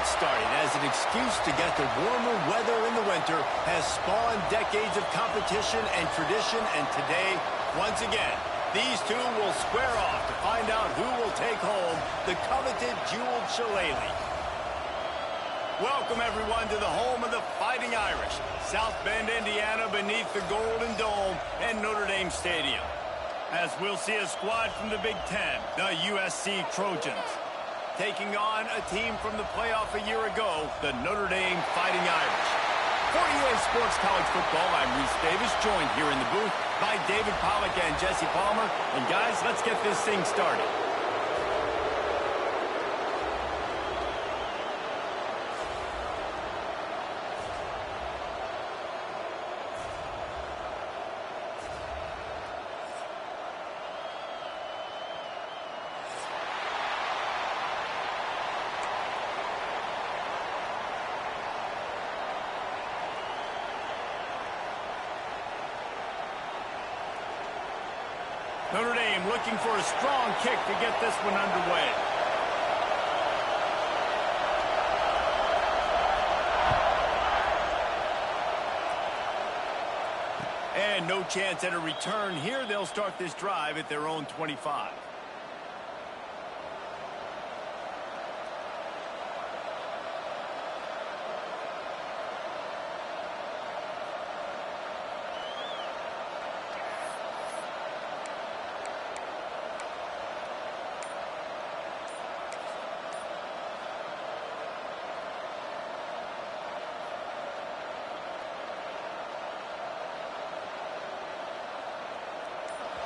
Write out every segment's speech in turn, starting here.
get started, as an excuse to get to warmer weather in the winter has spawned decades of competition and tradition, and today, once again, these two will square off to find out who will take home the coveted jeweled shillelagh. Welcome, everyone, to the home of the Fighting Irish, South Bend, Indiana, beneath the Golden Dome and Notre Dame Stadium. As we'll see a squad from the Big Ten, the USC Trojans, taking on a team from the playoff a year ago, the Notre Dame Fighting Irish. For EA Sports College Football, I'm Reese Davis, joined here in the booth by David Pollack and Jesse Palmer. And guys, let's get this thing started. Notre Dame looking for a strong kick to get this one underway. And no chance at a return here. They'll start this drive at their own 25.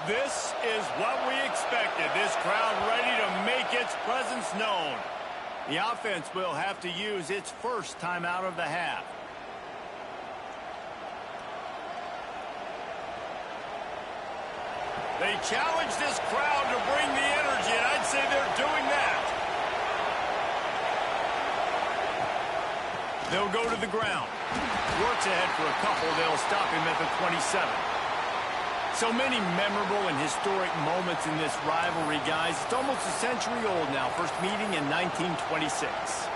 This is what we expected. This crowd ready to make its presence known. The offense will have to use its first time out of the half. They challenge this crowd to bring the energy, and I'd say they're doing that. They'll go to the ground. Works ahead for a couple. They'll stop him at the 27. So many memorable and historic moments in this rivalry, guys. It's almost a century old now. First meeting in 1926.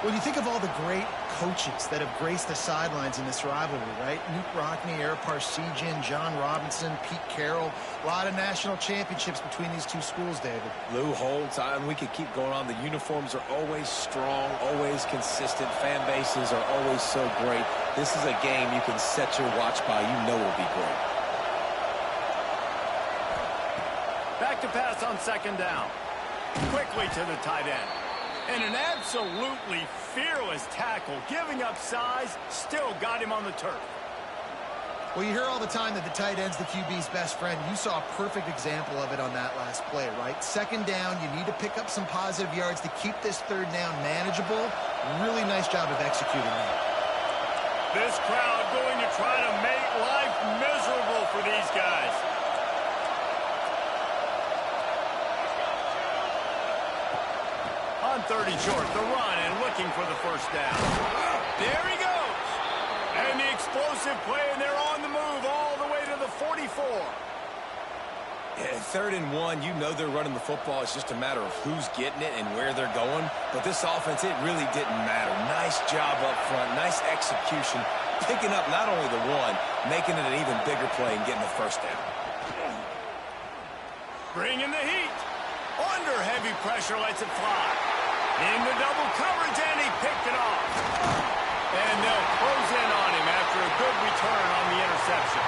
Well, you think of all the great coaches that have graced the sidelines in this rivalry, right? Newt Rockne, Ara Parseghian, John Robinson, Pete Carroll. A lot of national championships between these two schools, David. Lou Holtz, and we could keep going on. The uniforms are always strong, always consistent. Fan bases are always so great. This is a game you can set your watch by. You know it'll be great. Back to pass on second down. Quickly to the tight end. And an absolutely fearless tackle. Giving up size, still got him on the turf. Well, you hear all the time that the tight end's the QB's best friend. You saw a perfect example of it on that last play, right? Second down, you need to pick up some positive yards to keep this third down manageable. Really nice job of executing that. This crowd going to try to make life miserable for these guys. On 30 short, the run and looking for the first down. There he goes. And the explosive play, and they're on the move all the way to the 44. Yeah, 3rd and 1, you know they're running the football. It's just a matter of who's getting it and where they're going. But this offense, it really didn't matter. Nice job up front, nice execution, picking up not only the one, making it an even bigger play and getting the first down. Bringing the heat. Under heavy pressure, lets it fly. In the double coverage, and he picked it off. And they'll close in on him after a good return on the interception.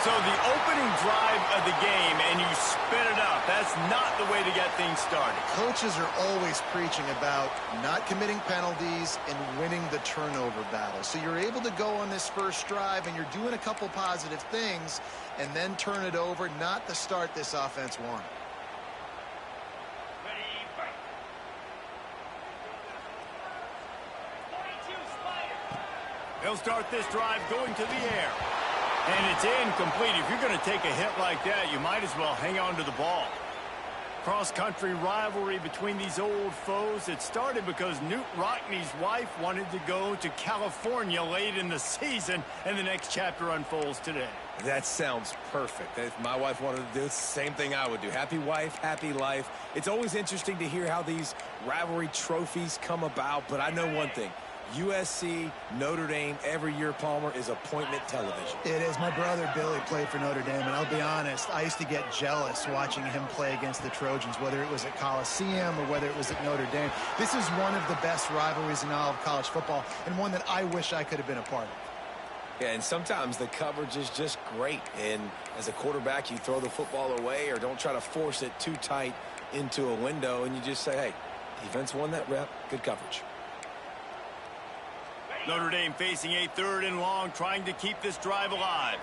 So the opening drive of the game, and you spit it up. That's not the way to get things started. Coaches are always preaching about not committing penalties and winning the turnover battle. So you're able to go on this first drive, and you're doing a couple positive things, and then turn it over, not the start this offense wanted. They'll start this drive going to the air. And it's incomplete. If you're going to take a hit like that, you might as well hang on to the ball. Cross-country rivalry between these old foes. It started because Newt Rockney's wife wanted to go to California late in the season, and the next chapter unfolds today. That sounds perfect. If my wife wanted to do it, it's the same thing I would do. Happy wife, happy life. It's always interesting to hear how these rivalry trophies come about, but I know one thing. USC, Notre Dame, every year, Palmer, is appointment television. It is. My brother Billy played for Notre Dame, and I'll be honest, I used to get jealous watching him play against the Trojans, whether it was at Coliseum or whether it was at Notre Dame. This is one of the best rivalries in all of college football, and one that I wish I could have been a part of. Yeah, and sometimes the coverage is just great, and as a quarterback, you throw the football away or don't try to force it too tight into a window, and you just say, hey, defense won that rep, good coverage. Notre Dame facing a 3rd and long, trying to keep this drive alive.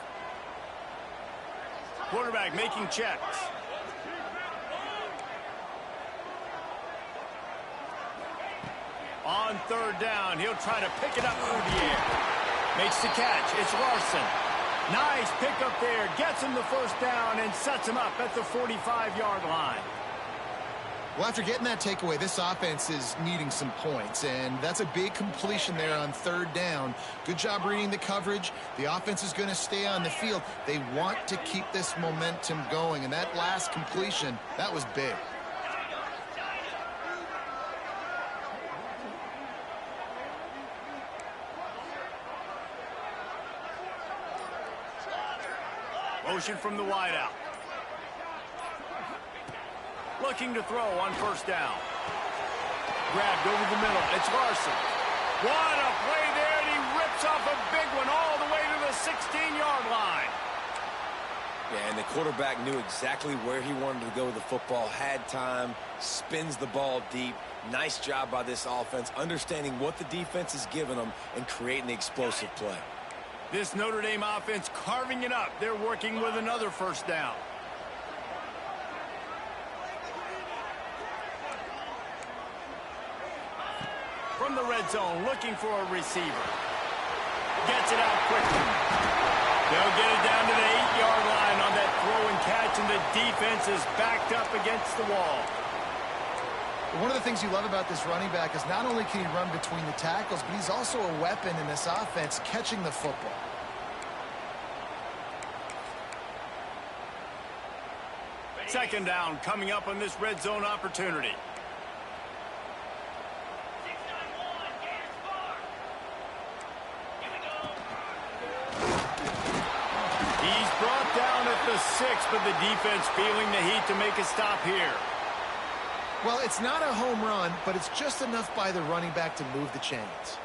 Quarterback making checks. On 3rd down, he'll try to pick it up through the air. Makes the catch. It's Larson. Nice pickup there. Gets him the 1st down and sets him up at the 45-yard line. Well, after getting that takeaway, this offense is needing some points, and that's a big completion there on 3rd down. Good job reading the coverage. The offense is going to stay on the field. They want to keep this momentum going, and that last completion, that was big. Motion from the wideout. Looking to throw on 1st down. Grabbed over the middle. It's Larson. What a play there, and he rips off a big one all the way to the 16-yard line. Yeah, and the quarterback knew exactly where he wanted to go with the football, had time, spins the ball deep. Nice job by this offense, understanding what the defense is giving them and creating the explosive play. This Notre Dame offense carving it up. They're working with another 1st down. From the red zone, looking for a receiver. Gets it out quickly. They'll get it down to the 8-yard line on that throw and catch, and the defense is backed up against the wall. One of the things you love about this running back is not only can he run between the tackles, but he's also a weapon in this offense, catching the football. Second down coming up on this red zone opportunity. He's brought down at the 6, but the defense feeling the heat to make a stop here. Well, it's not a home run, but it's just enough by the running back to move the chains.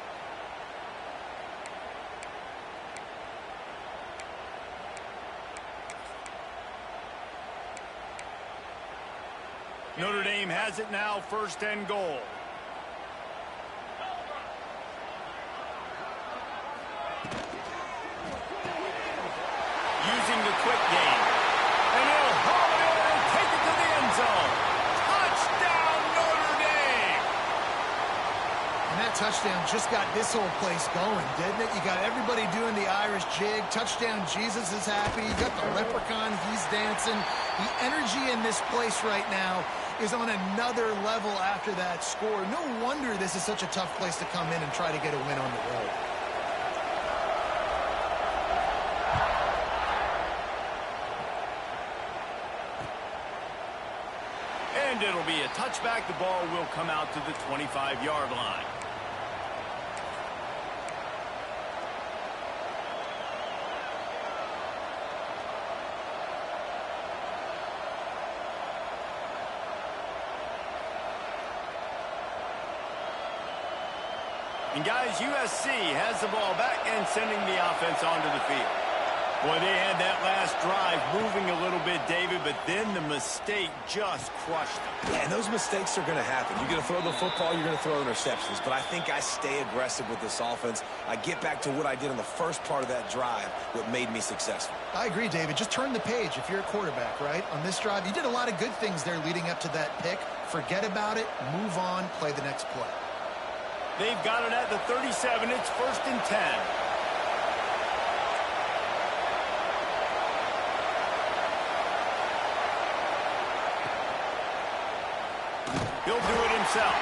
Notre Dame has it now, 1st and goal. Using the quick game. And he'll haul it in and take it to the end zone. Touchdown, Notre Dame! And that touchdown just got this whole place going, didn't it? You got everybody doing the Irish jig. Touchdown, Jesus is happy. You got the leprechaun, he's dancing. The energy in this place right now is on another level after that score. No wonder this is such a tough place to come in and try to get a win on the road. And it'll be a touchback. The ball will come out to the 25-yard line. And guys, USC has the ball back and sending the offense onto the field. Boy, they had that last drive moving a little bit, David, but then the mistake just crushed them. Yeah, and those mistakes are going to happen. You're going to throw the football, you're going to throw interceptions. But I think I stay aggressive with this offense. I get back to what I did in the first part of that drive, what made me successful. I agree, David. Just turn the page if you're a quarterback, right? On this drive, you did a lot of good things there leading up to that pick. Forget about it, move on, play the next play. They've got it at the 37. It's 1st and 10. He'll do it himself.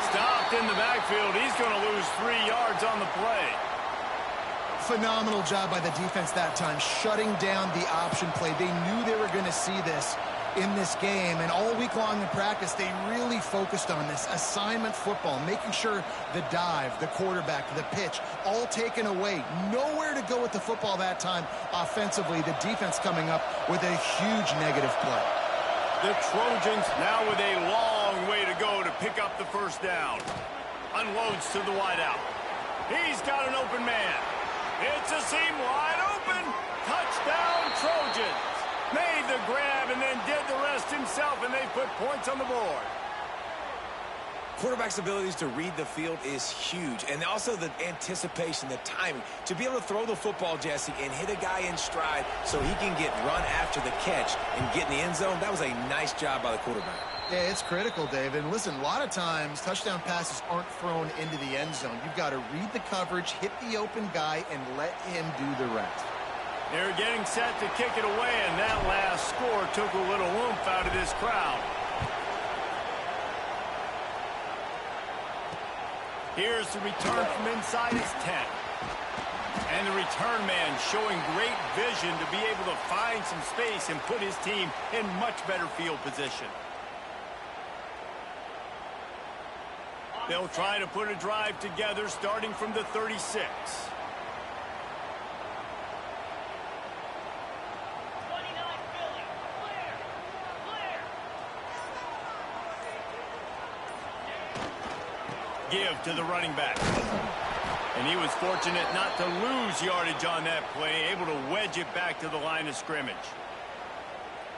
Stopped in the backfield. He's going to lose 3 yards on the play. Phenomenal job by the defense that time, shutting down the option play. They knew they were going to see this in this game, and all week long in practice, they really focused on this assignment football, making sure the dive, the quarterback, the pitch, all taken away. Nowhere to go with the football that time offensively. The defense coming up with a huge negative play. The Trojans now with a long way to go to pick up the first down. Unloads to the wideout. He's got an open man. It's a seam wide open. Touchdown, Trojans. Made the grab and then did the rest himself, and they put points on the board. Quarterback's abilities to read the field is huge, and also the anticipation, the timing. To be able to throw the football, Jesse, and hit a guy in stride so he can get run after the catch and get in the end zone, that was a nice job by the quarterback. Yeah, it's critical, Dave. And listen, a lot of times touchdown passes aren't thrown into the end zone. You've got to read the coverage, hit the open guy, and let him do the rest. They're getting set to kick it away, and that last score took a little oomph out of this crowd. Here's the return from inside his 10. And the return man showing great vision to be able to find some space and put his team in much better field position. They'll try to put a drive together starting from the 36. Give to the running back. And he was fortunate not to lose yardage on that play, able to wedge it back to the line of scrimmage.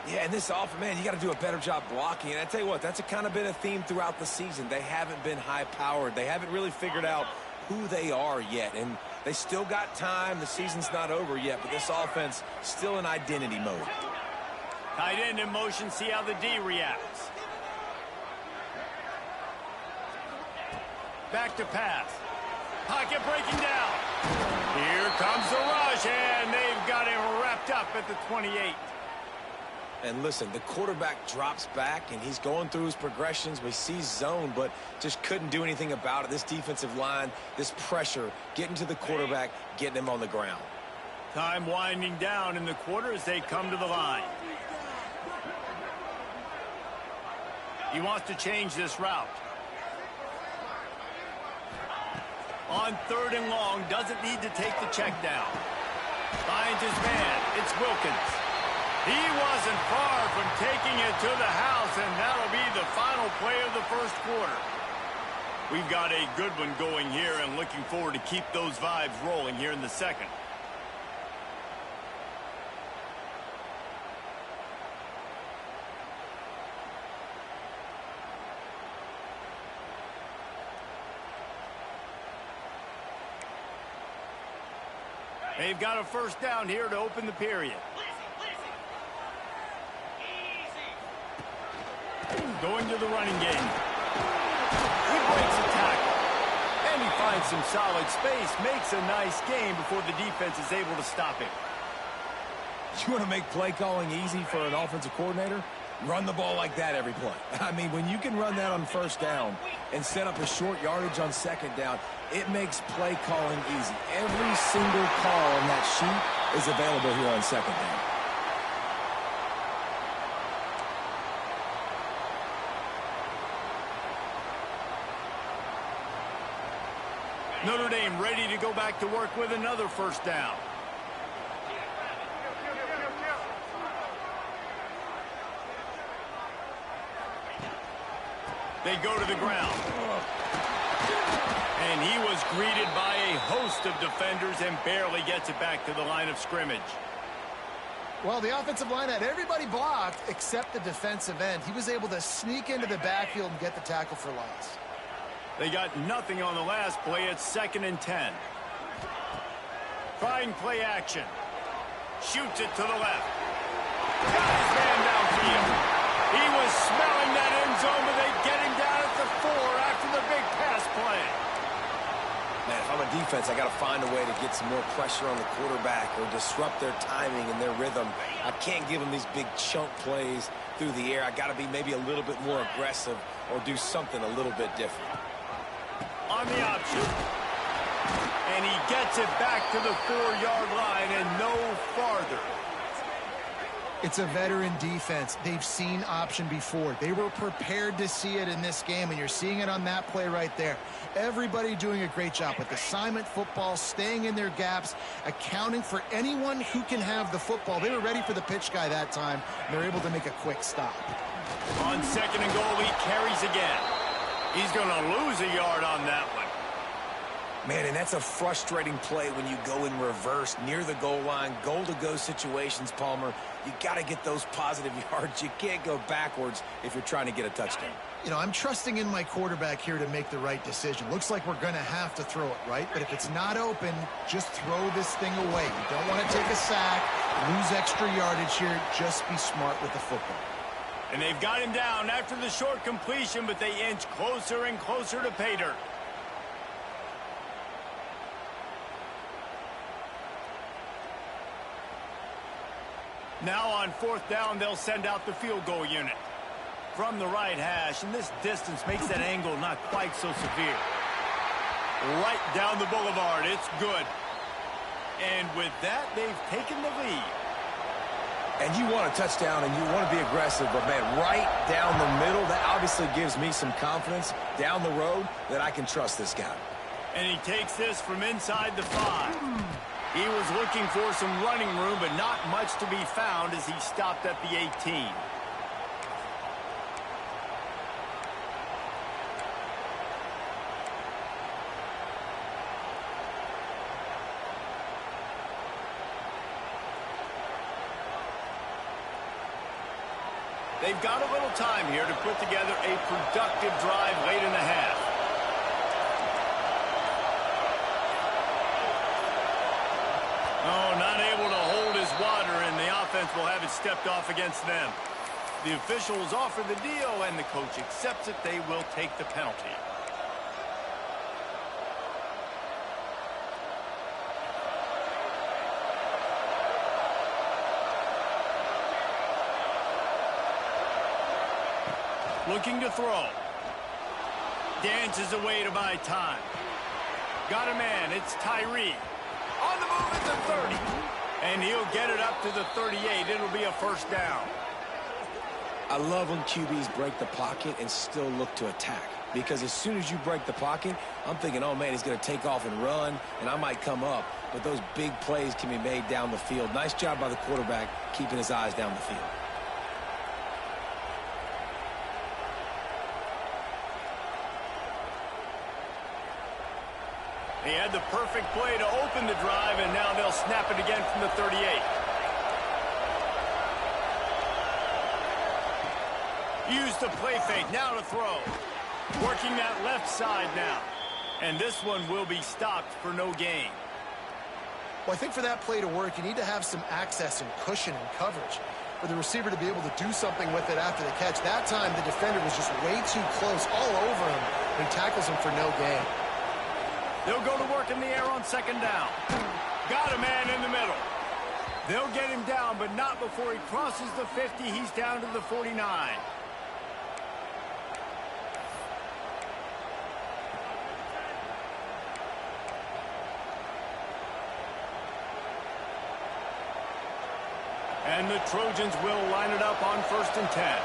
Yeah, and this offense, man, you got to do a better job blocking. And I tell you what, that's kind of been a theme throughout the season. They haven't been high-powered. They haven't really figured out who they are yet. And they still got time. The season's not over yet, but this offense still in identity mode. Tight end in motion, see how the D reacts. Back to pass. Pocket breaking down. Here comes the rush, and they've got him wrapped up at the 28. And listen, the quarterback drops back, and he's going through his progressions. We see zone, but just couldn't do anything about it. This defensive line, this pressure, getting to the quarterback, getting him on the ground. Time winding down in the quarter as they come to the line. He wants to change this route. On 3rd and long, doesn't need to take the check down. Finds his man. It's Wilkins. He wasn't far from taking it to the house, and that'll be the final play of the first quarter. We've got a good one going here and looking forward to keep those vibes rolling here in the second. They've got a first down here to open the period. Going to the running game. He breaks a tackle. And he finds some solid space. Makes a nice game before the defense is able to stop him. You want to make play calling easy for an offensive coordinator? Run the ball like that every play. I mean, when you can run that on first down and set up a short yardage on second down, it makes play calling easy. Every single call on that sheet is available here on second down. Notre Dame ready to go back to work with another first down. They go to the ground. And he was greeted by a host of defenders and barely gets it back to the line of scrimmage. Well, the offensive line had everybody blocked except the defensive end. He was able to sneak into the backfield and get the tackle for loss. They got nothing on the last play. It's 2nd and 10. Trying play action. Shoots it to the left. Got his man downfield. He was smelling that end zone, but they get him down at the 4 after the big pass play. Man, if I'm a defense, I got to find a way to get some more pressure on the quarterback or disrupt their timing and their rhythm. I can't give them these big chunk plays through the air, I got to be maybe a little bit more aggressive or do something a little bit different. On the option. And he gets it back to the 4-yard line and no farther. It's a veteran defense. They've seen option before. They were prepared to see it in this game, and you're seeing it on that play right there. Everybody doing a great job with assignment football, staying in their gaps, accounting for anyone who can have the football. They were ready for the pitch guy that time, and they're able to make a quick stop. On 2nd and goal, he carries again. He's going to lose a yard on that one. Man, and that's a frustrating play when you go in reverse near the goal line, goal-to-go situations, Palmer. You got to get those positive yards. You can't go backwards if you're trying to get a touchdown. You know, I'm trusting in my quarterback here to make the right decision. Looks like we're going to have to throw it, right? But if it's not open, just throw this thing away. You don't want to take a sack, lose extra yardage here. Just be smart with the football. And they've got him down after the short completion, but they inch closer and closer to pay dirt. Now on 4th down, they'll send out the field goal unit. From the right hash, and this distance makes that angle not quite so severe. Right down the boulevard, it's good. And with that, they've taken the lead. And you want a touchdown and you want to be aggressive, but man, right down the middle, that obviously gives me some confidence down the road that I can trust this guy. And he takes this from inside the 5. He was looking for some running room, but not much to be found as he stopped at the 18. They've got a little time here to put together a productive drive late in the half. Oh, not able to hold his water, and the offense will have it stepped off against them. The officials offer the deal, and the coach accepts it. They will take the penalty. Looking to throw. Dances away to buy time. Got a man. It's Tyree. On the move at the 30. And he'll get it up to the 38. It'll be a first down. I love when QBs break the pocket and still look to attack. Because as soon as you break the pocket, I'm thinking, oh, man, he's going to take off and run, and I might come up. But those big plays can be made down the field. Nice job by the quarterback keeping his eyes down the field. He had the perfect play to open the drive, and now they'll snap it again from the 38. Use the play fake, now to throw. Working that left side now. And this one will be stopped for no gain. Well, I think for that play to work, you need to have some access and cushion and coverage for the receiver to be able to do something with it after the catch. That time, the defender was just way too close, all over him, and he tackles him for no gain. They'll go to work in the air on 2nd down. Got a man in the middle. They'll get him down, but not before he crosses the 50. He's down to the 49. And the Trojans will line it up on 1st and 10.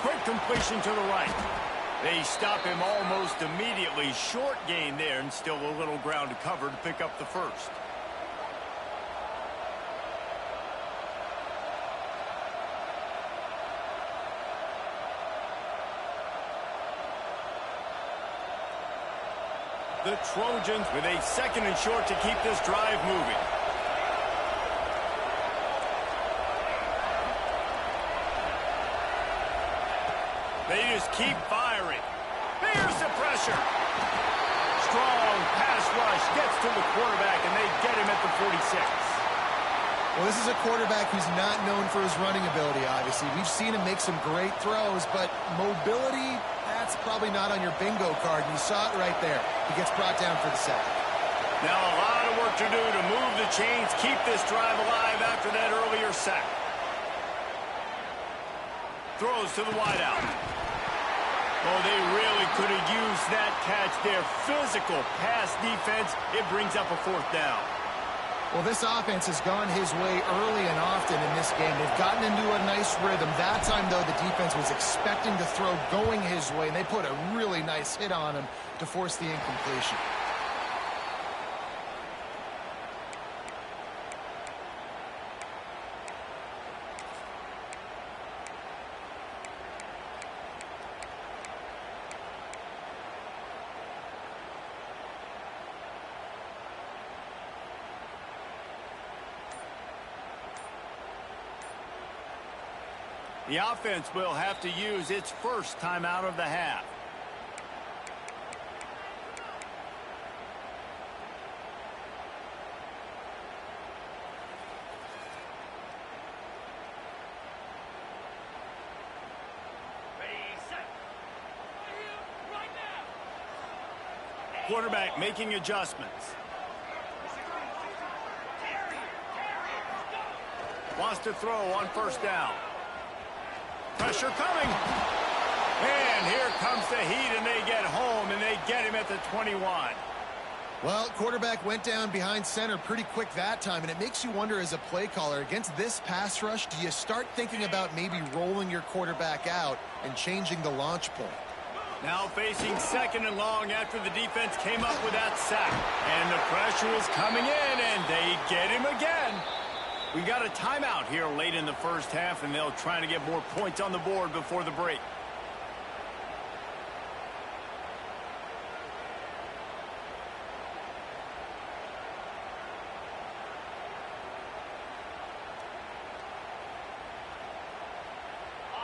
Quick completion to the right. They stop him almost immediately. Short gain there, and still a little ground to cover to pick up the first. The Trojans with a 2nd and short to keep this drive moving. They just keep firing. There's the pressure. Strong pass rush gets to the quarterback, and they get him at the 46. Well, this is a quarterback who's not known for his running ability, obviously. We've seen him make some great throws, but mobility, that's probably not on your bingo card, and you saw it right there. He gets brought down for the sack. Now a lot of work work to do to move the chains, keep this drive alive after that earlier sack. Throws to the wideout. Oh, they really could have used that catch there. Physical pass defense. It brings up a fourth down. Well, this offense has gone his way early and often in this game. They've gotten into a nice rhythm. That time, though, the defense was expecting the throw going his way, and they put a really nice hit on him to force the incompletion. The offense will have to use its first timeout of the half. Quarterback making adjustments. Wants to throw on first down. Pressure coming. And here comes the heat, and they get home, and they get him at the 21. Well, quarterback went down behind center pretty quick that time, and it makes you wonder as a play caller, against this pass rush, do you start thinking about maybe rolling your quarterback out and changing the launch point? Now facing second and long after the defense came up with that sack. And the pressure is coming in, and they get him again. We got a timeout here late in the first half, and they'll try to get more points on the board before the break.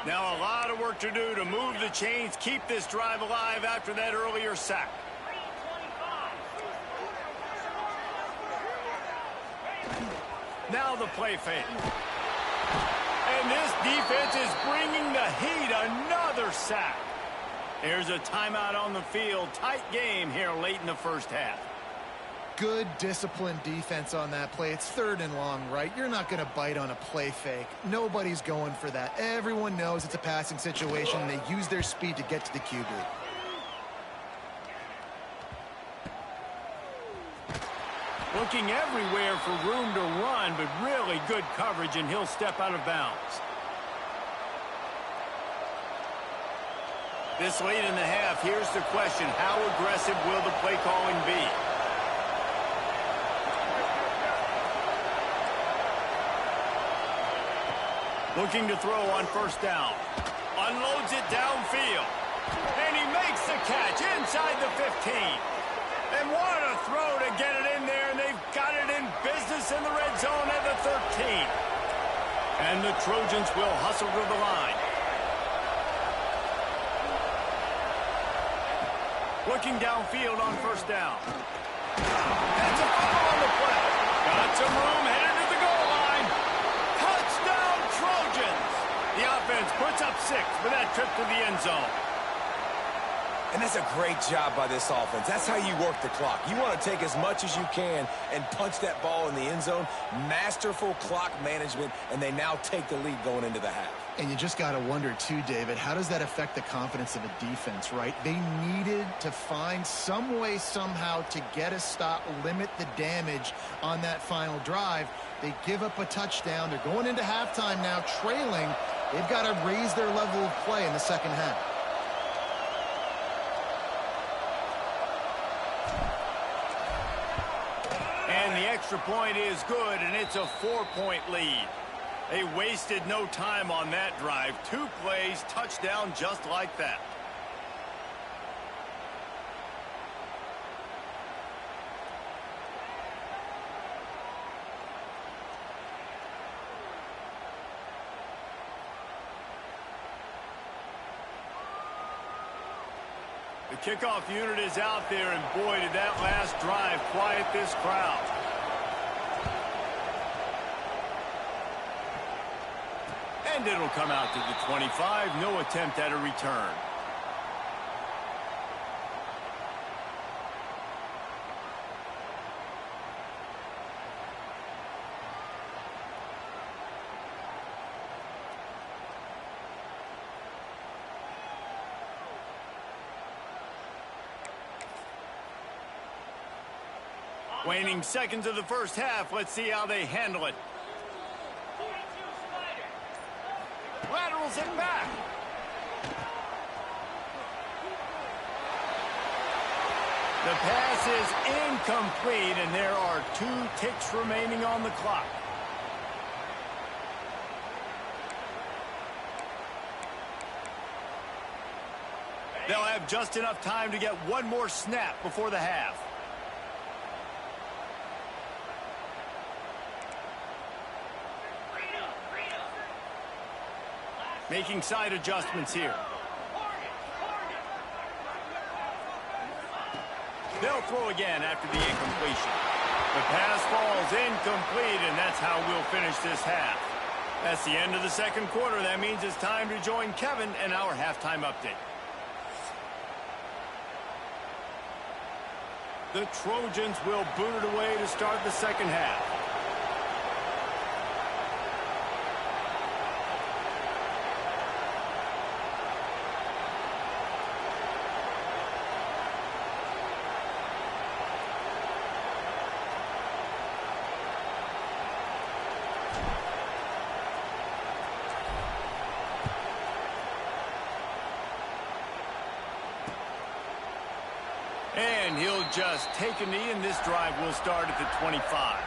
Now a lot of work to do to move the chains, keep this drive alive after that earlier sack. Now the play fake. And this defense is bringing the heat. Another sack. Here's a timeout on the field. Tight game here late in the first half. Good disciplined defense on that play. It's third and long, right? You're not going to bite on a play fake. Nobody's going for that. Everyone knows it's a passing situation, and they use their speed to get to the QB. Looking everywhere for room to run, but really good coverage, and he'll step out of bounds. This late in the half, here's the question. How aggressive will the play calling be? Looking to throw on first down. Unloads it downfield. And he makes the catch inside the 15. And what a throw to get it in there, and they've got it in business in the red zone at the 13. And the Trojans will hustle to the line. Looking downfield on first down. That's a fumble on the play. Got some room, headed to the goal line. Touchdown, Trojans! The offense puts up 6 with that trip to the end zone. And that's a great job by this offense. That's how you work the clock. You want to take as much as you can and punch that ball in the end zone. Masterful clock management, and they now take the lead going into the half. And you just got to wonder, too, David, how does that affect the confidence of a defense, right? They needed to find some way somehow to get a stop, limit the damage on that final drive. They give up a touchdown. They're going into halftime now, trailing. They've got to raise their level of play in the second half. And the extra point is good, and it's a 4-point lead. They wasted no time on that drive. 2 plays, touchdown just like that. The kickoff unit is out there, and boy, did that last drive quiet this crowd. And it'll come out to the 25. No attempt at a return. Waning seconds of the first half. Let's see how they handle it. Laterals it back. The pass is incomplete, and there are 2 ticks remaining on the clock. They'll have just enough time to get one more snap before the half. Making side adjustments here. They'll throw again after the incompletion. The pass falls incomplete, and that's how we'll finish this half. That's the end of the second quarter. That means it's time to join Kevin and our halftime update. The Trojans will boot it away to start the second half. And he'll just take a knee, and this drive will start at the 25.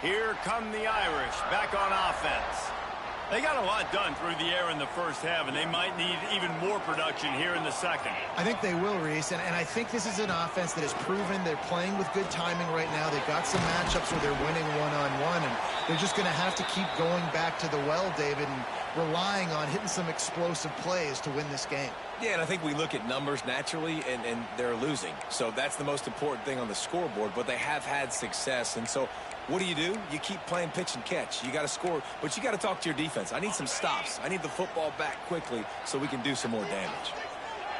Here come the Irish back on offense. They got a lot done through the air in the first half, and they might need even more production here in the second. I think they will, Reese, and I think this is an offense that has proven they're playing with good timing right now. They've got some matchups where they're winning one-on-one, and they're just going to have to keep going back to the well, David, and relying on hitting some explosive plays to win this game. Yeah, and I think we look at numbers naturally, and they're losing. So that's the most important thing on the scoreboard, but they have had success, and so what do? You keep playing pitch and catch. You got to score, but you got to talk to your defense. I need some stops. I need the football back quickly so we can do some more damage.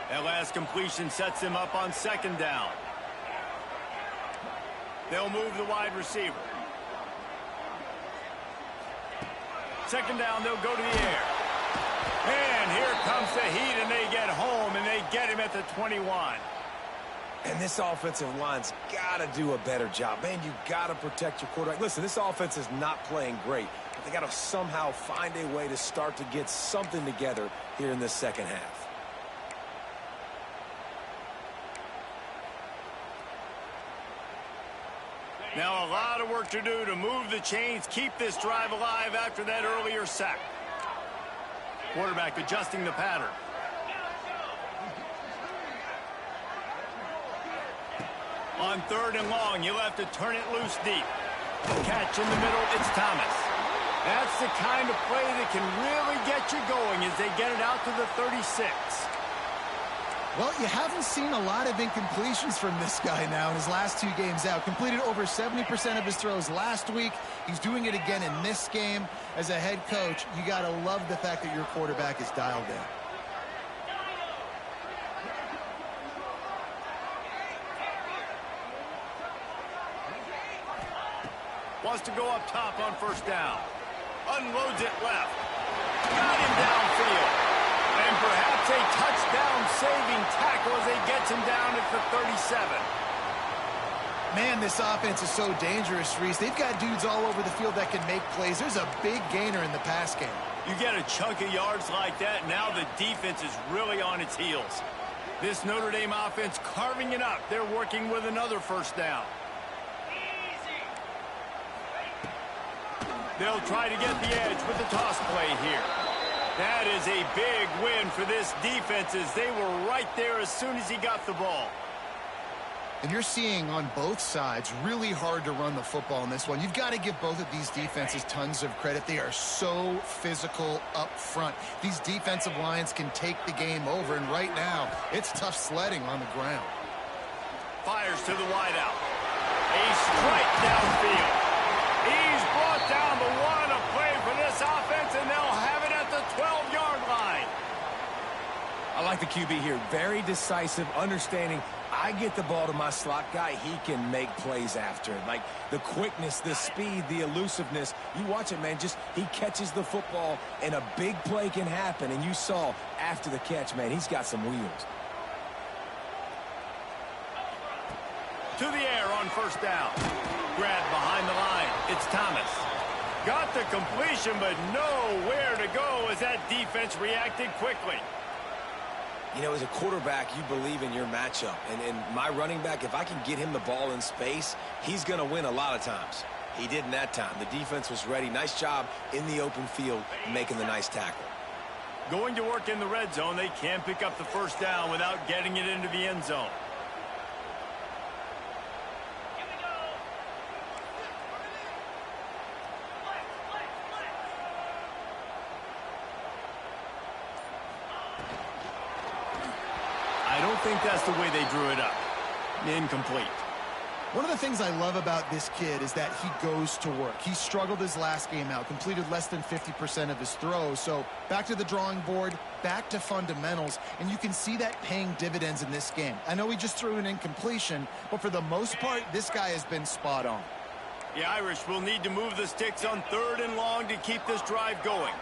That last completion sets him up on second down. They'll move the wide receiver. Second down, they'll go to the air. And here comes the heat, and they get home, and they get him at the 21. And this offensive line's got to do a better job. Man, you got to protect your quarterback. Listen, this offense is not playing great, but they got to somehow find a way to start to get something together here in this second half. Now a lot of work to do to move the chains, keep this drive alive after that earlier sack. Quarterback adjusting the pattern. On third and long, you'll have to turn it loose deep. Catch in the middle, it's Thomas. That's the kind of play that can really get you going as they get it out to the 36. Well, you haven't seen a lot of incompletions from this guy now in his last 2 games out. Completed over 70% of his throws last week. He's doing it again in this game. As a head coach, you got to love the fact that your quarterback is dialed in. Wants to go up top on first down. Unloads it left. Got him downfield. And perhaps a touchdown-saving tackle as he gets him down at the 37. Man, this offense is so dangerous, Reese. They've got dudes all over the field that can make plays. There's a big gainer in the pass game. You get a chunk of yards like that, now the defense is really on its heels. This Notre Dame offense carving it up. They're working with another first down. They'll try to get the edge with the toss play here. That is a big win for this defense as they were right there as soon as he got the ball. And you're seeing on both sides really hard to run the football in this one. You've got to give both of these defenses tons of credit. They are so physical up front. These defensive lines can take the game over, and right now it's tough sledding on the ground. Fires to the wideout. A strike downfield. He's brought down the one, a play for this offense, and they'll have it at the 12-yard line. QB here. Very decisive, understanding I get the ball to my slot guy, he can make plays after it. Like the quickness, the speed, the elusiveness. You watch it, man, just he catches the football and a big play can happen. And you saw after the catch, man, he's got some wheels. To the air on first down. Grab behind the line. It's Thomas. Got the completion, but nowhere to go as that defense reacted quickly. You know, as a quarterback, you believe in your matchup. And my running back, if I can get him the ball in space, he's going to win a lot of times. He didn't that time. The defense was ready. Nice job in the open field making the nice tackle. Going to work in the red zone. They can't pick up the first down without getting it into the end zone. I don't think that's the way they drew it up. Incomplete. One of the things I love about this kid is that he goes to work. He struggled his last game out, completed less than 50% of his throws. So back to the drawing board, back to fundamentals, and you can see that paying dividends in this game. I know he just threw an incompletion, but for the most part, this guy has been spot on. The Irish will need to move the sticks on 3rd and long to keep this drive going.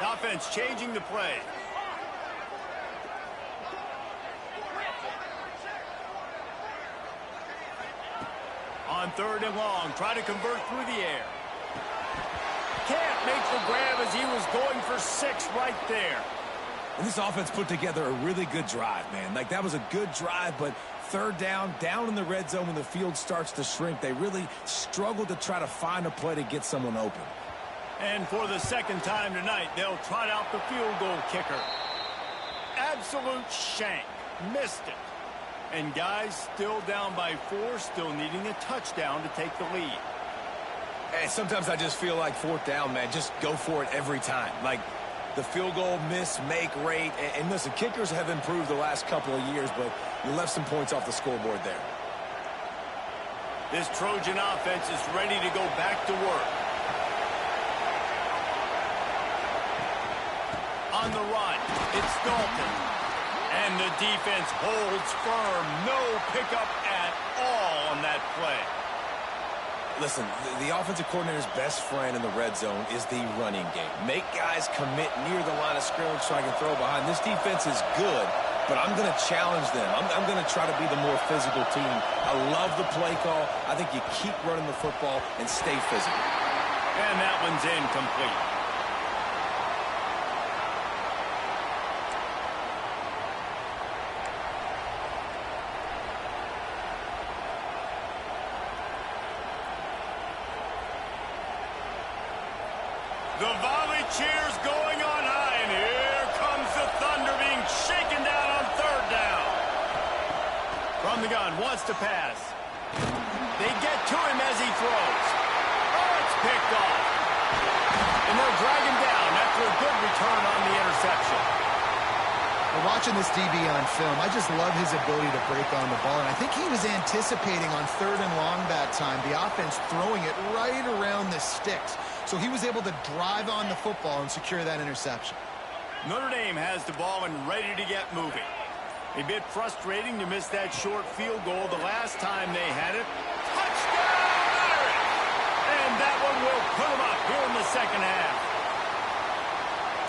The offense changing the play. On 3rd and long, try to convert through the air. Can't make the grab as he was going for 6 right there. And this offense put together a really good drive, man. Like, that was a good drive, but 3rd down in the red zone when the field starts to shrink, they really struggled to try to find a play to get someone open. And for the 2nd time tonight, they'll trot out the field goal kicker. Absolute shank. Missed it. And guys still down by 4, still needing a touchdown to take the lead. And sometimes I just feel like 4th down, man, just go for it every time. Like the field goal miss, make rate. And listen, kickers have improved the last couple of years, but you left some points off the scoreboard there. This Trojan offense is ready to go back to work. On the run, it's Dalton. And the defense holds firm. No pickup at all on that play. Listen, the offensive coordinator's best friend in the red zone is the running game. Make guys commit near the line of scrimmage so I can throw behind. This defense is good, but I'm going to challenge them. I'm going to try to be the more physical team. I love the play call. I think you keep running the football and stay physical. And that one's incomplete. The volley cheers going on high, and here comes the thunder being shaken down on 3rd down. From the gun, wants to pass. They get to him as he throws. Oh, it's picked off. And they'll drag him down after a good return on the interception. Well, watching this DB on film, I just love his ability to break on the ball. And I think he was anticipating on 3rd and long that time, the offense throwing it right around the sticks. So he was able to drive on the football and secure that interception. Notre Dame has the ball and ready to get moving. A bit frustrating to miss that short field goal the last time they had it. Touchdown, Irish! And that one will put them up here in the 2nd half.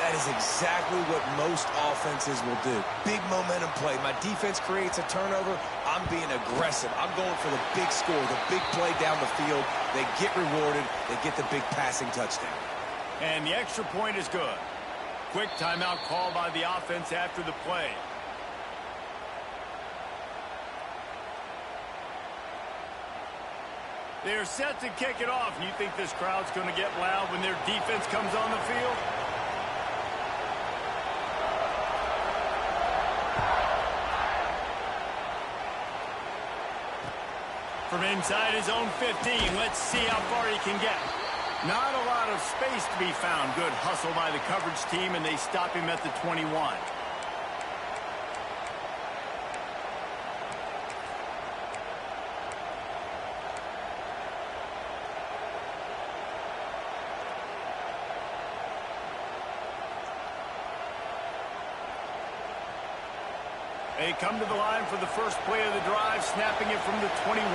That is exactly what most offenses will do. Big momentum play. My defense creates a turnover. I'm being aggressive. I'm going for the big score, the big play down the field. They get rewarded. They get the big passing touchdown. And the extra point is good. Quick timeout call by the offense after the play. They're set to kick it off. You think this crowd's going to get loud when their defense comes on the field? From inside his own 15, let's see how far he can get. Not a lot of space to be found. Good hustle by the coverage team, and they stop him at the 21. They come to the line for the first play of the drive, snapping it from the 21.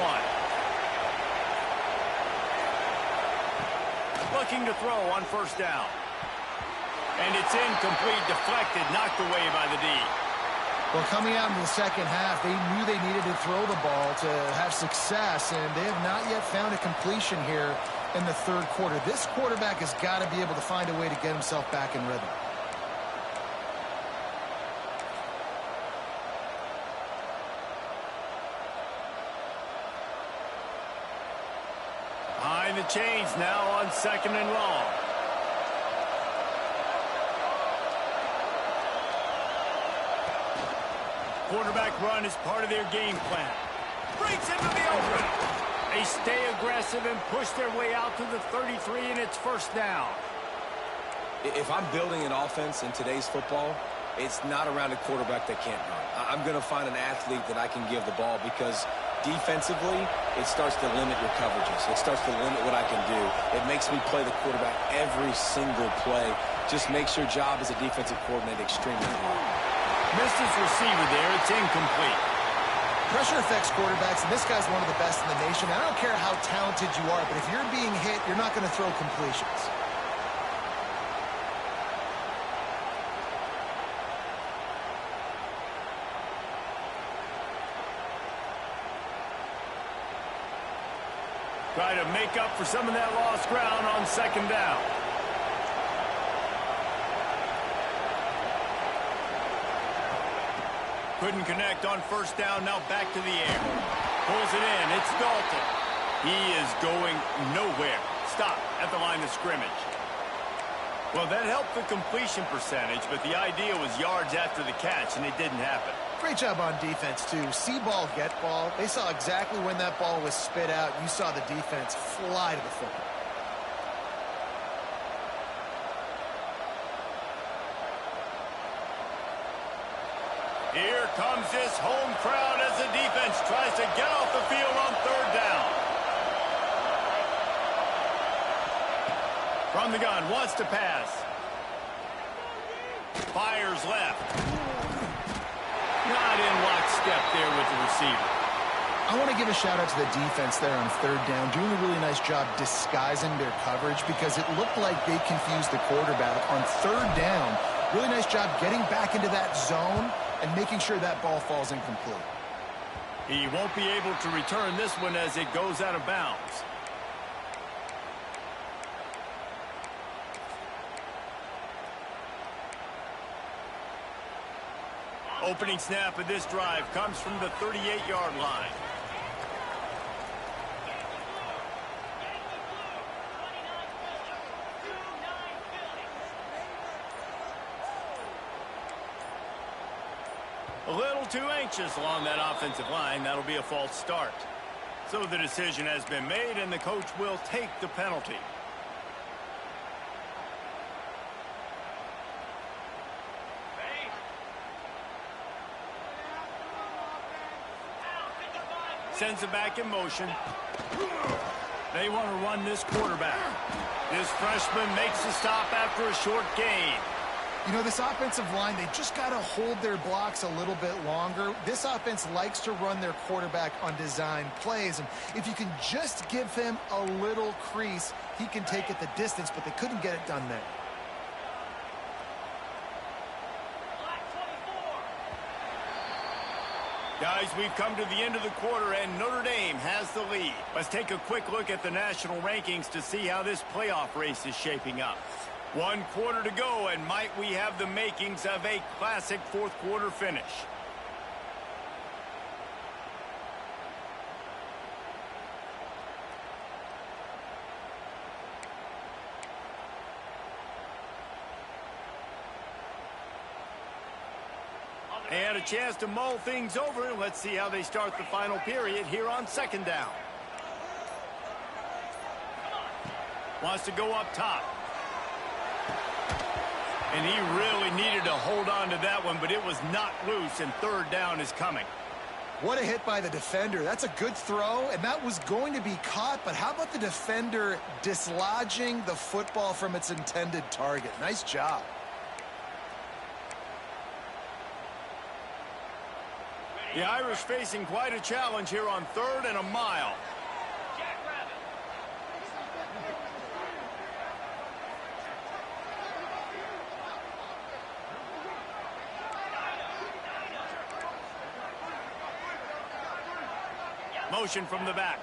Looking to throw on first down. And it's incomplete, deflected, knocked away by the D. Well, coming out in the second half, they knew they needed to throw the ball to have success, and they have not yet found a completion here in the third quarter. This quarterback has got to be able to find a way to get himself back in rhythm. Behind the chains now on second and long. Quarterback run is part of their game plan. Breaks into the open. They stay aggressive and push their way out to the 33, and it's first down. If I'm building an offense in today's football, it's not around a quarterback that can't run. I'm going to find an athlete that I can give the ball because defensively, it starts to limit your coverages. It starts to limit what I can do. It makes me play the quarterback every single play. Just makes your job as a defensive coordinator extremely hard. Missed his receiver there. It's incomplete. Pressure affects quarterbacks, and this guy's one of the best in the nation. I don't care how talented you are, but if you're being hit, you're not going to throw completions. Try to make up for some of that lost ground on second down. Couldn't connect on first down, now back to the air. Pulls it in, it's Dalton. He is going nowhere. Stop at the line of scrimmage. Well, that helped the completion percentage, but the idea was yards after the catch, and it didn't happen. Great job on defense, too. See ball, get ball. They saw exactly when that ball was spit out. You saw the defense fly to the football. Here comes this home crowd as the defense tries to get off the field on third down. From the gun, wants to pass. Fires left. Not in lockstep there with the receiver. I want to give a shout-out to the defense there on third down, doing a really nice job disguising their coverage because it looked like they confused the quarterback on third down. Really nice job getting back into that zone and making sure that ball falls incomplete. He won't be able to return this one as it goes out of bounds. Opening snap of this drive comes from the 38-yard line. A little too anxious along that offensive line. That'll be a false start. So the decision has been made, and the coach will take the penalty. Sends it back in motion. They want to run this quarterback. This freshman makes the stop after a short gain. You know, this offensive line, they just got to hold their blocks a little bit longer. This offense likes to run their quarterback on design plays, and if you can just give him a little crease, he can take it the distance, but they couldn't get it done there. Guys, we've come to the end of the quarter, and Notre Dame has the lead. Let's take a quick look at the national rankings to see how this playoff race is shaping up. 1 quarter to go, and might we have the makings of a classic fourth quarter finish. And a chance to mull things over. Let's see how they start the final period here on second down. Wants to go up top. And he really needed to hold on to that one, but it was not loose, and third down is coming. What a hit by the defender. That's a good throw, and that was going to be caught, but how about the defender dislodging the football from its intended target? Nice job. The Irish facing quite a challenge here on 3rd and a mile. Motion from the back.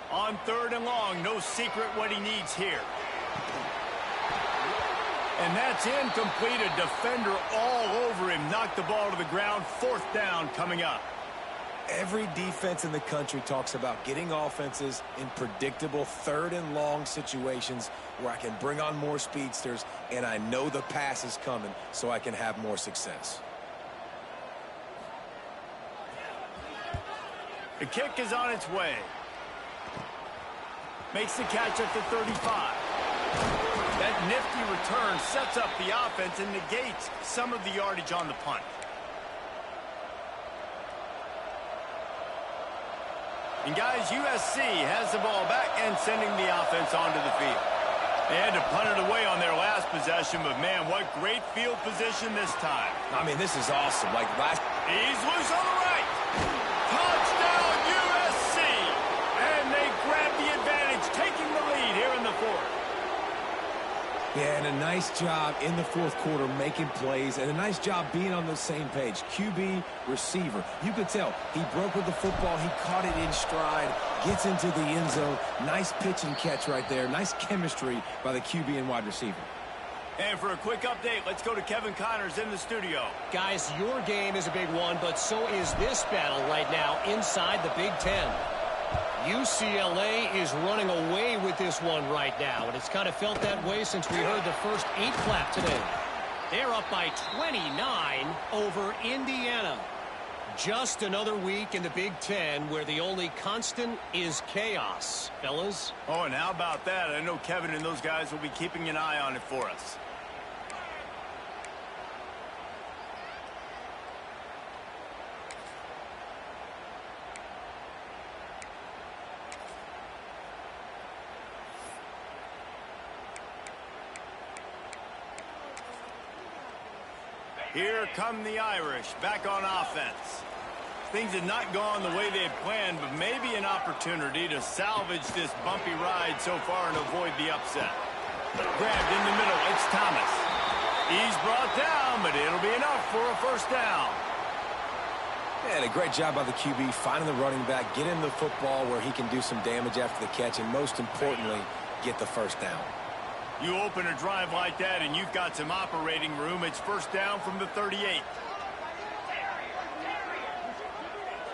On 3rd and long, no secret what he needs here. And that's incomplete. A defender all over him. Knocked the ball to the ground. 4th down coming up. Every defense in the country talks about getting offenses in predictable 3rd and long situations where I can bring on more speedsters and I know the pass is coming so I can have more success. The kick is on its way. Makes the catch at the 35. That nifty return sets up the offense and negates some of the yardage on the punt. And guys, USC has the ball back and sending the offense onto the field. They had to punt it away on their last possession, but man, what great field position this time. I mean, this is awesome. Like last... He's loose on the right. Touchdown, USC! And they grab the advantage, taking the lead here in the 4th. Yeah, and a nice job in the 4th quarter making plays, and a nice job being on the same page. QB, receiver. You could tell he broke with the football. He caught it in stride, gets into the end zone. Nice pitch and catch right there. Nice chemistry by the QB and wide receiver. And for a quick update, let's go to Kevin Connors in the studio. Guys, your game is a big one, but so is this battle right now inside the Big Ten. UCLA is running away with this one right now, and it's kind of felt that way since we heard the first 8 clap today. They're up by 29 over Indiana. Just another week in the Big Ten where the only constant is chaos, fellas. Oh, and how about that? I know Kevin and those guys will be keeping an eye on it for us. Here come the Irish, back on offense. Things had not gone the way they had planned, but maybe an opportunity to salvage this bumpy ride so far and avoid the upset. Grabbed in the middle, it's Thomas. He's brought down, but it'll be enough for a 1st down. And a great job by the QB, finding the running back, getting the football where he can do some damage after the catch, and most importantly, get the 1st down. You open a drive like that and you've got some operating room. It's 1st down from the 38.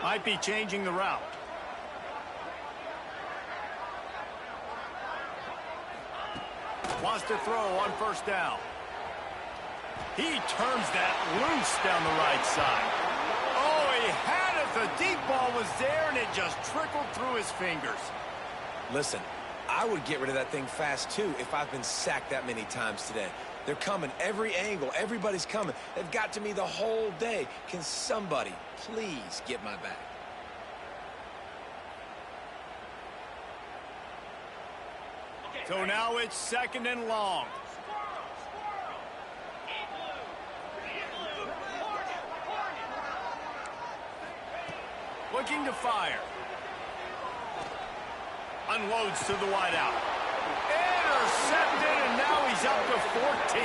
Might be changing the route. Wants to throw on 1st down. He turns that loose down the right side. Oh, he had it. The deep ball was there and it just trickled through his fingers. Listen, I would get rid of that thing fast, too, if I've been sacked that many times today. They're coming every angle. Everybody's coming. They've got to me the whole day. Can somebody please get my back? So now it's 2nd and long. Looking to fire. Unloads to the wideout. Intercepted, and now he's up to 14.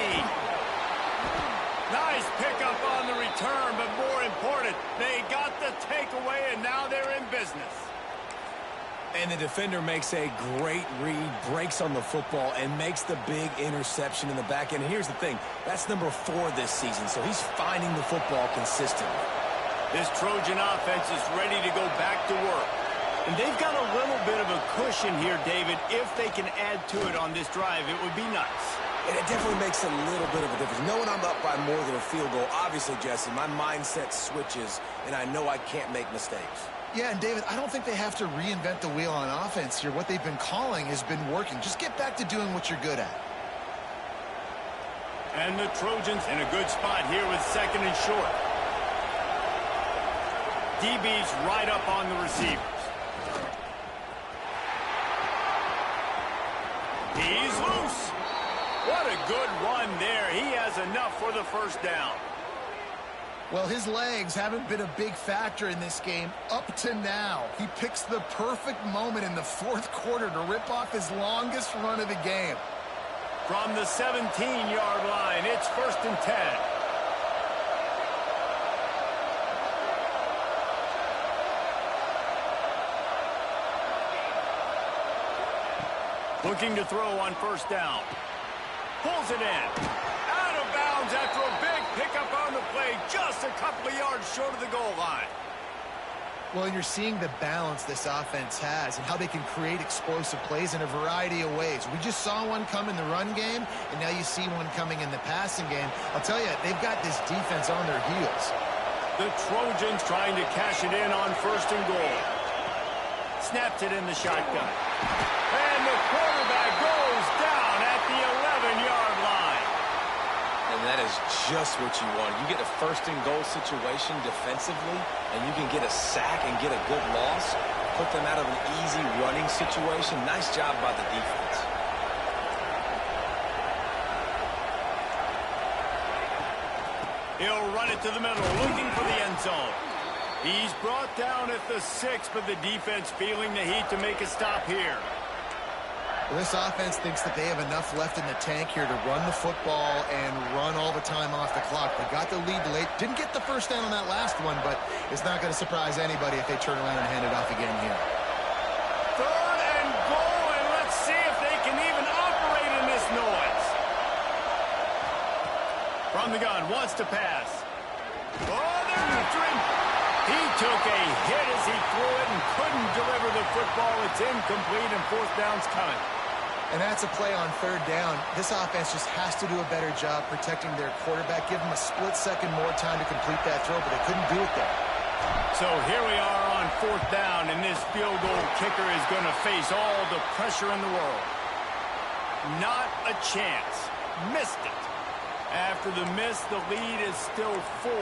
Nice pickup on the return, but more important, they got the takeaway, and now they're in business. And the defender makes a great read, breaks on the football, and makes the big interception in the back end. And here's the thing, that's number 4 this season, so he's finding the football consistently. This Trojan offense is ready to go back to work. And they've got a little bit of a cushion here, David. If they can add to it on this drive, it would be nice. And it definitely makes a little bit of a difference. Knowing I'm up by more than a field goal, obviously, Jesse, my mindset switches, and I know I can't make mistakes. Yeah, and David, I don't think they have to reinvent the wheel on offense here. What they've been calling has been working. Just get back to doing what you're good at. And the Trojans in a good spot here with 2nd and short. DB's right up on the receivers. He's loose. What a good run there. He has enough for the first down. Well, his legs haven't been a big factor in this game up to now. He picks the perfect moment in the fourth quarter to rip off his longest run of the game. From the 17-yard line, it's 1st and 10. Looking to throw on first down. Pulls it in. Out of bounds after a big pickup on the play, just a couple of yards short of the goal line. Well, you're seeing the balance this offense has and how they can create explosive plays in a variety of ways. We just saw one come in the run game, and now you see one coming in the passing game. I'll tell you, they've got this defense on their heels. The Trojans trying to cash it in on 1st and goal. Snaps it in the shotgun. And the quarterback goes down at the 11-yard line. And that is just what you want. You get a 1st and goal situation defensively, and you can get a sack and get a good loss, put them out of an easy running situation. Nice job by the defense. He'll run it to the middle, looking for the end zone. He's brought down at the 6, but the defense feeling the heat to make a stop here. Well, this offense thinks that they have enough left in the tank here to run the football and run all the time off the clock. They got the lead late. Didn't get the first down on that last one, but it's not going to surprise anybody if they turn around and hand it off again here. 3rd and goal, and let's see if they can even operate in this noise. From the gun, wants to pass. Oh, they're after him. He took a hit as he threw it and couldn't deliver the football. It's incomplete, and 4th down's coming. And that's a play on 3rd down. This offense just has to do a better job protecting their quarterback. Give them a split second more time to complete that throw, but they couldn't do it there. So here we are on 4th down, and this field goal kicker is going to face all the pressure in the world. Not a chance. Missed it. After the miss, the lead is still 4.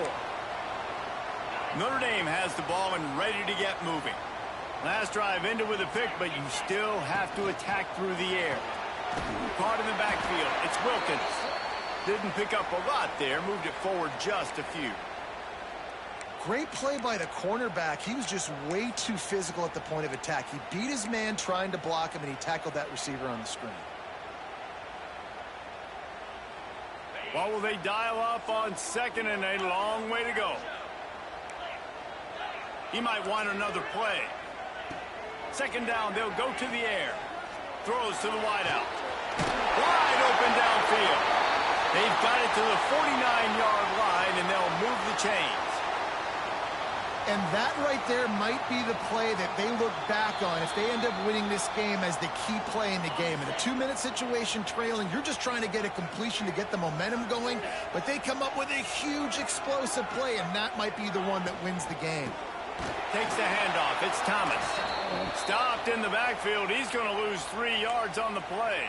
Notre Dame has the ball and ready to get moving. Last drive ended with a pick, but you still have to attack through the air. Caught in the backfield. It's Wilkins. Didn't pick up a lot there. Moved it forward just a few. Great play by the cornerback. He was just way too physical at the point of attack. He beat his man trying to block him, and he tackled that receiver on the screen. What will they dial up on 2nd and a long way to go? He might want another play. 2nd down, they'll go to the air. Throws to the wideout. Wide open downfield. They've got it to the 49-yard line, and they'll move the chains. And that right there might be the play that they look back on if they end up winning this game as the key play in the game. In a 2-minute situation trailing, you're just trying to get a completion to get the momentum going, but they come up with a huge explosive play, and that might be the one that wins the game. Takes the handoff. It's Thomas. Stopped in the backfield. He's going to lose 3 yards on the play.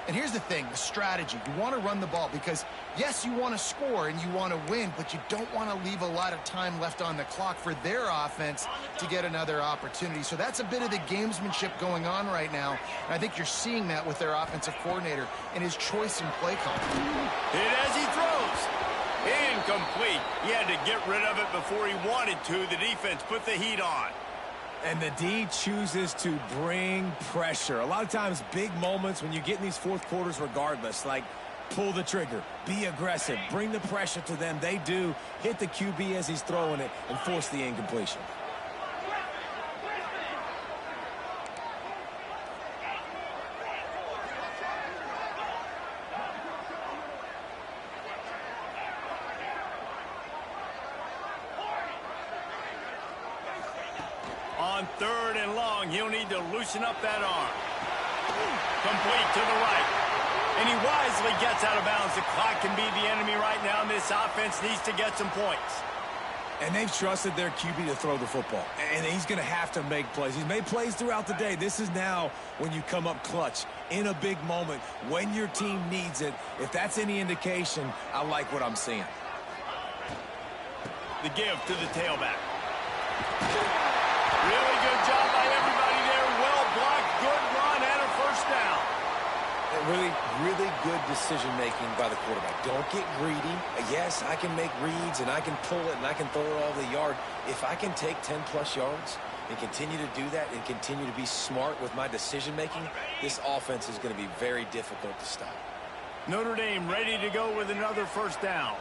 And here's the thing, the strategy. You want to run the ball because, yes, you want to score and you want to win, but you don't want to leave a lot of time left on the clock for their offense to get another opportunity. So that's a bit of the gamesmanship going on right now. And I think you're seeing that with their offensive coordinator and his choice in play call. Hit as he throws. Incomplete. He had to get rid of it before he wanted to. The defense put the heat on. And the D chooses to bring pressure. A lot of times, big moments when you get in these fourth quarters regardless, like pull the trigger, be aggressive, bring the pressure to them. They do hit the QB as he's throwing it and force the incompletion. On 3rd and long, he'll need to loosen up that arm. Complete to the right. And he wisely gets out of bounds. The clock can be the enemy right now, and this offense needs to get some points. And they've trusted their QB to throw the football. And he's going to have to make plays. He's made plays throughout the day. This is now when you come up clutch in a big moment when your team needs it. If that's any indication, I like what I'm seeing. The give to the tailback. Really good job by everybody there. Well blocked, good run, and a first down. really good decision-making by the quarterback. Don't get greedy. Yes, I can make reads, and I can pull it, and I can throw it all the yard. If I can take 10-plus yards and continue to do that and continue to be smart with my decision-making, this offense is going to be very difficult to stop. Notre Dame ready to go with another first down.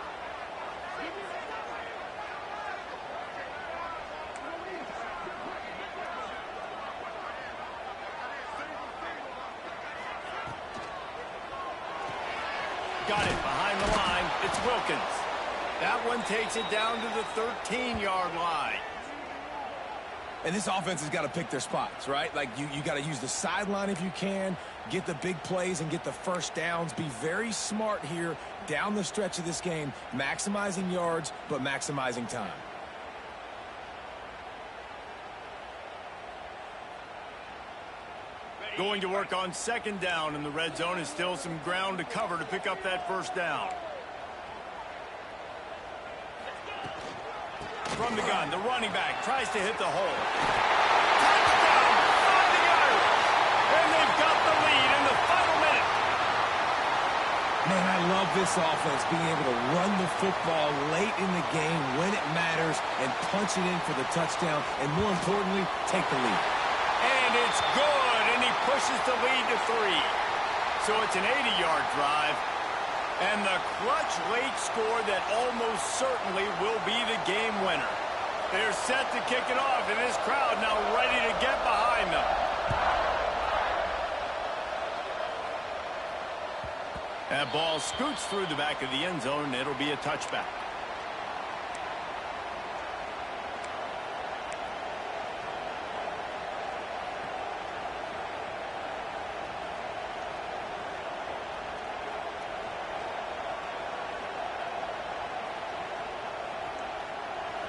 Got it behind the line. It's Wilkins. That one takes it down to the 13-yard line. And this offense has got to pick their spots, right? Like, you got to use the sideline if you can, get the big plays and get the first downs. Be very smart here down the stretch of this game, maximizing yards, but maximizing time. Going to work on second down in the red zone is still some ground to cover to pick up that first down. From the gun, the running back tries to hit the hole. Touchdown, 5 yards. And they've got the lead in the final minute. Man, I love this offense being able to run the football late in the game when it matters and punch it in for the touchdown and, more importantly, take the lead. And it's good, and he pushes the lead to 3. So it's an 80-yard drive. And the clutch late score that almost certainly will be the game winner. They're set to kick it off, and this crowd now ready to get behind them. That ball scoots through the back of the end zone, and it'll be a touchback.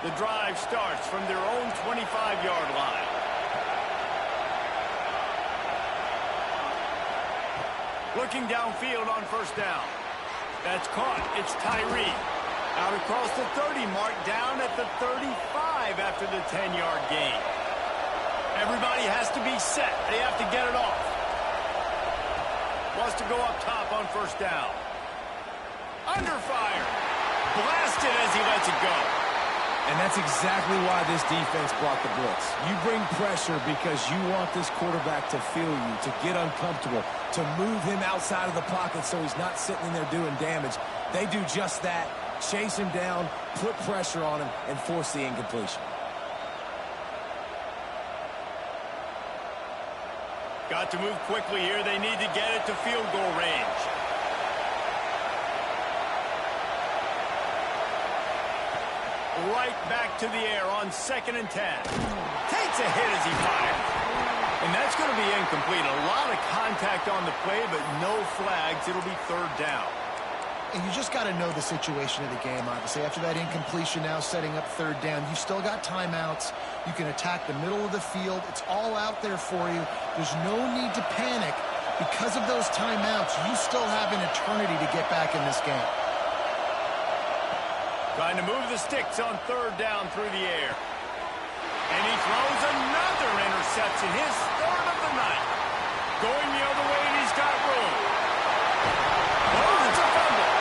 The drive starts from their own 25-yard line. Looking downfield on first down. That's caught. It's Tyree. Out across the 30 mark, down at the 35 after the 10-yard gain. Everybody has to be set. They have to get it off. Wants to go up top on first down. Under fire. Blasted as he lets it go. And that's exactly why this defense blocked the blitz. You bring pressure because you want this quarterback to feel you, to get uncomfortable, to move him outside of the pocket so he's not sitting in there doing damage. They do just that, chase him down, put pressure on him, and force the incompletion. Got to move quickly here. They need to get it to field goal range. Right back to the air on 2nd and 10. Takes a hit as he fires. And that's going to be incomplete. A lot of contact on the play, but no flags. It'll be 3rd down. And you just got to know the situation of the game, obviously. After that incompletion, now setting up 3rd down, you've still got timeouts. You can attack the middle of the field. It's all out there for you. There's no need to panic. Because of those timeouts, you still have an eternity to get back in this game. Trying to move the sticks on 3rd down through the air. And he throws another interception, his 3rd of the night. Going the other way, and he's got room. Oh, it's a fumble.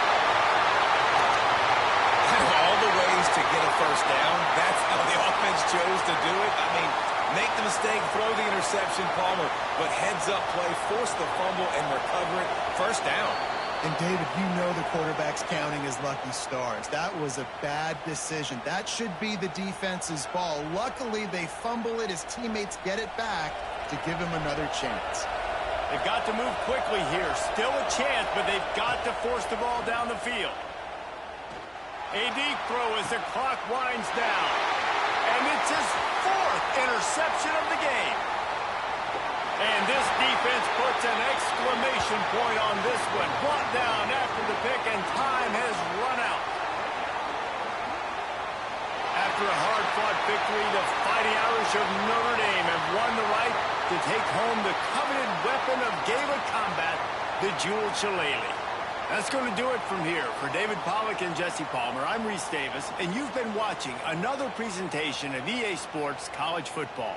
All the ways to get a first down, that's how the offense chose to do it. I mean, make the mistake, throw the interception, Palmer, but heads-up play, force the fumble, and recover it. First down. And, David, you know the quarterback's counting his lucky stars. That was a bad decision. That should be the defense's ball. Luckily, they fumble it. His teammates get it back to give him another chance. They've got to move quickly here. Still a chance, but they've got to force the ball down the field. A deep throw as the clock winds down. And it's his 4th interception of the game. And this defense puts an exclamation point on this one. Brought down after the pick, and time has run out. After a hard-fought victory, the Fighting Irish of Notre Dame have won the right to take home the coveted weapon of Gaelic combat, the jeweled shillelagh. That's going to do it from here. For David Pollack and Jesse Palmer, I'm Reese Davis, and you've been watching another presentation of EA Sports College Football.